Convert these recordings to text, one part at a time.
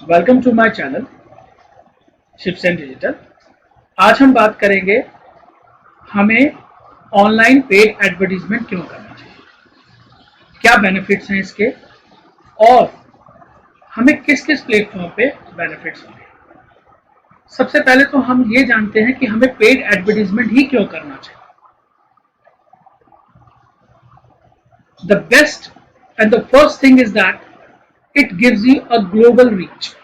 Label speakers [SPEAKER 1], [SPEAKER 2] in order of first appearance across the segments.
[SPEAKER 1] Welcome to my channel Shivsen digital. आज हम बात करेंगे हमें ऑनलाइन पेड एडवर्टीजमेंट क्यों करना चाहिए, क्या बेनिफिट्स हैं इसके और हमें किस किस प्लेटफॉर्म पे बेनिफिट्स होंगे। सबसे पहले तो हम ये जानते हैं कि हमें पेड एडवर्टीजमेंट ही क्यों करना चाहिए। The best and the first thing is that it gives you a global reach.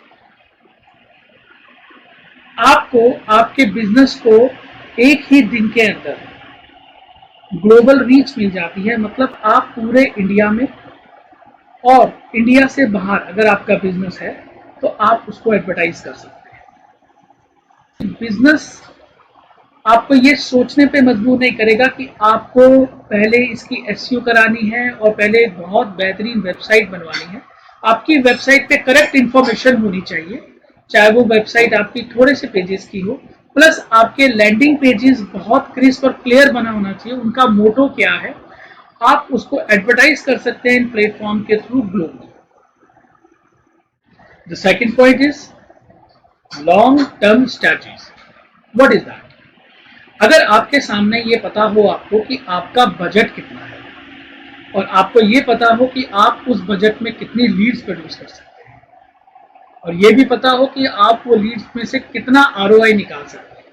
[SPEAKER 1] आपको आपके बिजनेस को एक ही दिन के अंदर ग्लोबल रीच मिल जाती है, मतलब आप पूरे इंडिया में और इंडिया से बाहर अगर आपका बिजनेस है तो आप उसको एडवर्टाइज कर सकते हैं। बिजनेस आपको ये सोचने पे मजबूर नहीं करेगा कि आपको पहले इसकी एसईओ करानी है और पहले बहुत बेहतरीन वेबसाइट बनवानी है। आपकी वेबसाइट पे करेक्ट इंफॉर्मेशन होनी चाहिए, चाहे वो वेबसाइट आपकी थोड़े से पेजेस की हो, प्लस आपके लैंडिंग पेजेस बहुत क्रिस्प और क्लियर बना होना चाहिए, उनका मोटो क्या है, आप उसको एडवर्टाइज कर सकते हैं इन प्लेटफॉर्म के through globally. The second point is long term strategies. What is that? अगर आपके सामने ये पता हो आपको कि आपका बजट कितना है और आपको ये पता हो कि आप उस बजट में कितनी लीड्स प्रोड्यूस कर सकते हैं और ये भी पता हो कि आप वो लीड्स में से कितना आरओआई निकाल सकते हैं,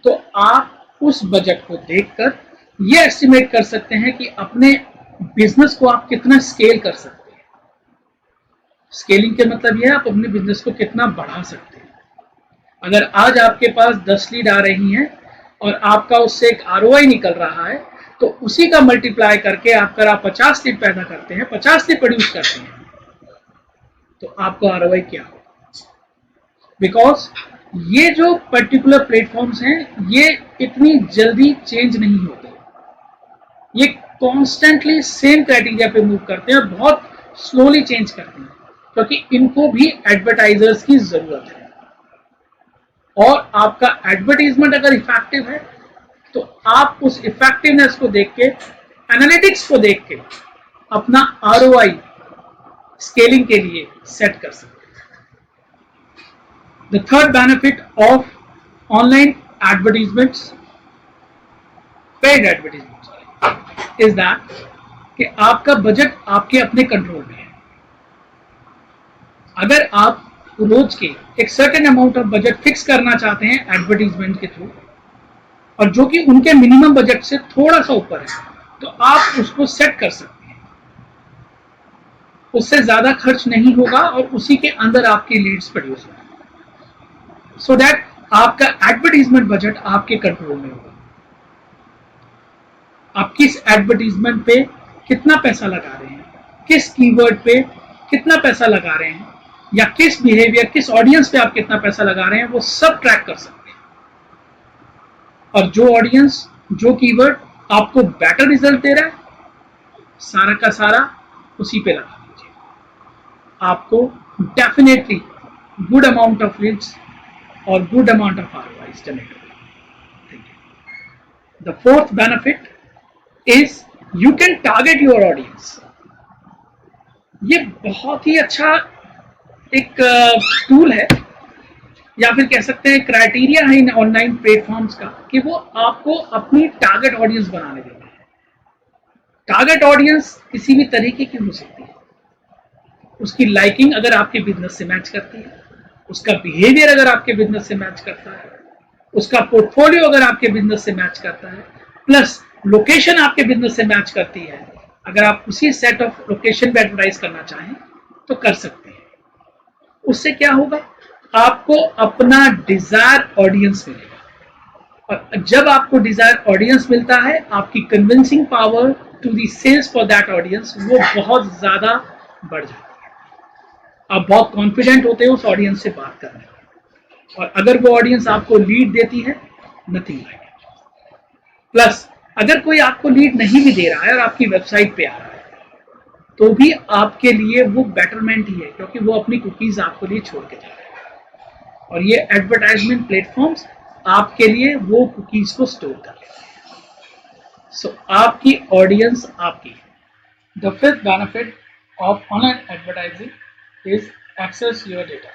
[SPEAKER 1] तो आप उस बजट को देखकर ये एस्टिमेट कर सकते हैं कि अपने बिजनेस को आप कितना स्केल कर सकते हैं। स्केलिंग के मतलब यह है आप अपने बिजनेस को कितना बढ़ा सकते हैं। अगर आज आपके पास 10 लीड आ रही हैं और आपका उससे एक आरओआई निकल रहा है, तो उसी का मल्टीप्लाई करके अगर आप 50 लीड पैदा करते हैं, 50 लीड प्रोड्यूस करते हैं, तो आपको आरओआई क्या हो? बिकॉज ये जो पर्टिकुलर प्लेटफॉर्म्स हैं ये इतनी जल्दी चेंज नहीं होते, ये कॉन्स्टेंटली सेम क्राइटेरिया पे मूव करते हैं और बहुत स्लोली चेंज करते हैं, क्योंकि इनको भी एडवर्टाइजर्स की जरूरत है। और आपका एडवर्टीजमेंट अगर इफेक्टिव है तो आप उस इफेक्टिवनेस को देख के, एनालिटिक्स को देख के अपना आरओआई स्केलिंग के लिए सेट कर सकते हैं। The third benefit of online advertisements, paid advertisements, is that कि आपका बजट आपके अपने कंट्रोल में है। अगर आप रोज के एक certain amount of budget fix करना चाहते हैं एडवर्टीजमेंट के थ्रू और जो कि उनके मिनिमम बजट से थोड़ा सा ऊपर है, तो आप उसको सेट कर सकते हैं। उससे ज्यादा खर्च नहीं होगा और उसी के अंदर आपकी लीड्स प्रोड्यूस होगी, सो दैट आपका एडवर्टीजमेंट बजट आपके कंट्रोल में होगा। आप किस एडवर्टीजमेंट पे कितना पैसा लगा रहे हैं, किस कीवर्ड पे कितना पैसा लगा रहे हैं, या किस बिहेवियर, किस ऑडियंस पे आप कितना पैसा लगा रहे हैं, वो सब ट्रैक कर सकते हैं। और जो ऑडियंस, जो कीवर्ड आपको बेटर रिजल्ट दे रहा है, सारा का सारा उसी पे लगा दीजिए, आपको definitely good amount of leads और good amount of ROI generate होगा। The fourth benefit is you can target your audience. ये बहुत ही अच्छा एक टूल है, या फिर कह सकते हैं क्राइटेरिया है इन ऑनलाइन प्लेटफॉर्म्स का, कि वो आपको अपनी टारगेट ऑडियंस बनाने देते हैं। टारगेट ऑडियंस किसी भी तरीके की हो सकती है, उसकी लाइकिंग अगर आपके बिजनेस से मैच करती है, उसका बिहेवियर अगर आपके बिजनेस से मैच करता है, उसका पोर्टफोलियो अगर आपके बिजनेस से मैच करता है, प्लस लोकेशन आपके बिजनेस से मैच करती है। अगर आप उसी सेट ऑफ लोकेशन पे एडवर्टाइज करना चाहें तो कर सकते हैं। उससे क्या होगा, आपको अपना डिजायर ऑडियंस मिलेगा, और जब आपको डिजायर ऑडियंस मिलता है, आपकी convincing power to the sales for that audience वो बहुत ज्यादा बढ़ जाती है। आप बहुत कॉन्फिडेंट होते हो उस ऑडियंस से बात करने में, और अगर वो ऑडियंस आपको लीड देती है, नथिंग लाइक इट। प्लस अगर कोई आपको लीड नहीं भी दे रहा है और आपकी वेबसाइट पे आ रहा है, तो भी आपके लिए वो बेटरमेंट ही है, क्योंकि वो अपनी कुकीज आपके लिए छोड़ के जा रहे हैं और ये एडवर्टाइजमेंट प्लेटफॉर्म्स आपके लिए वो कुकीज को स्टोर कर लेते हैं। सो आपकी ऑडियंस आपकी। The fifth benefit of online advertising is access your data.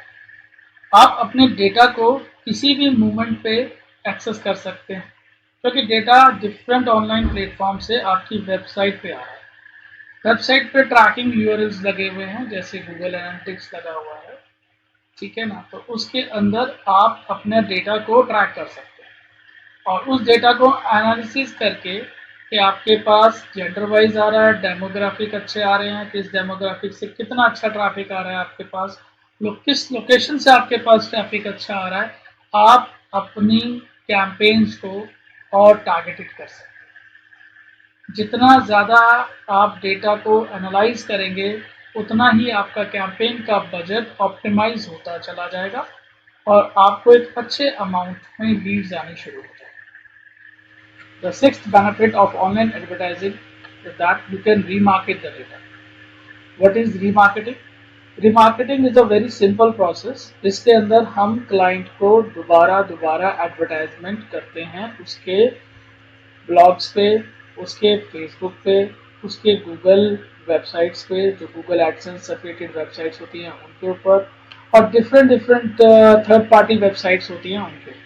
[SPEAKER 1] आप अपने डेटा को किसी भी मोमेंट पे एक्सेस कर सकते हैं, क्योंकि डेटा डिफरेंट ऑनलाइन प्लेटफॉर्म से आपकी वेबसाइट पे आ रहा है। वेबसाइट पे ट्रैकिंग यूआरएल्स लगे हुए हैं, जैसे गूगल एनालिटिक्स लगा हुआ है, ठीक है ना। तो उसके अंदर आप अपने डेटा को ट्रैक कर सकते हैं और उस डेटा को एनालिसिस करके कि आपके पास जेंडर वाइज आ रहा है, डेमोग्राफिक अच्छे आ रहे हैं, किस डेमोग्राफिक से कितना अच्छा ट्रैफिक आ रहा है आपके पास, किस लोकेशन से आपके पास ट्रैफिक अच्छा आ रहा है, आप अपनी कैंपेन्स को और टारगेटेड कर सकते हैं। जितना ज़्यादा आप डेटा को एनालाइज करेंगे, उतना ही आपका कैंपेन का बजट ऑप्टिमाइज होता चला जाएगा और आपको एक अच्छे अमाउंट में लीड्स आनी शुरू हो जाएगी। The sixth benefit of online advertising is that you can remarket the data. What is remarketing? Remarketing is a very simple process. इसके अंदर हम क्लाइंट को दोबारा दोबारा एडवर्टाइजमेंट करते हैं उसके ब्लॉग्स पे, उसके फेसबुक पे, उसके गूगल वेबसाइट्स पे, जो गूगल एडसेंस सपोर्टेड वेबसाइट्स होती हैं उनके ऊपर, और different different third party websites होती हैं उनके ऊपर।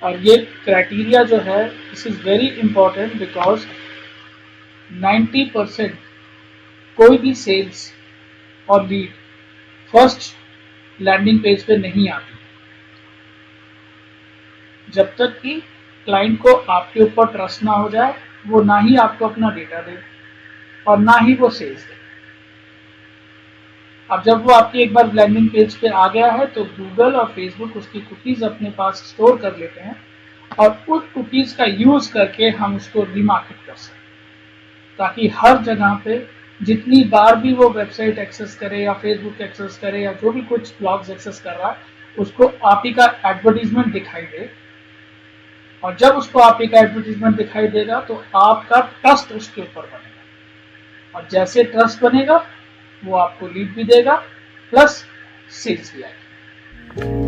[SPEAKER 1] और ये क्राइटेरिया जो है, this is very important because 90% कोई भी सेल्स और लीड फर्स्ट लैंडिंग पेज पे नहीं आती जब तक कि क्लाइंट को आपके ऊपर ट्रस्ट ना हो जाए, वो ना ही आपको अपना डेटा दे और ना ही वो सेल्स दे। अब जब वो आपकी एक बार लैंडिंग पेज पे आ गया है तो गूगल और फेसबुक उसकी कुकीज अपने पास स्टोर कर लेते हैं और उस कुकीज का यूज करके हम उसको रिमार्केट कर सकते हैं, ताकि हर जगह पे जितनी बार भी वो वेबसाइट एक्सेस करे या फेसबुक एक्सेस करे या जो भी कुछ ब्लॉग्स एक्सेस कर रहा है उसको आप ही का एडवर्टीजमेंट दिखाई दे। और जब उसको आप ही का एडवर्टीजमेंट दिखाई देगा तो आपका ट्रस्ट उसके ऊपर बनेगा, और जैसे ट्रस्ट बनेगा वो आपको लीड भी देगा प्लस सेल्स भी आएगी।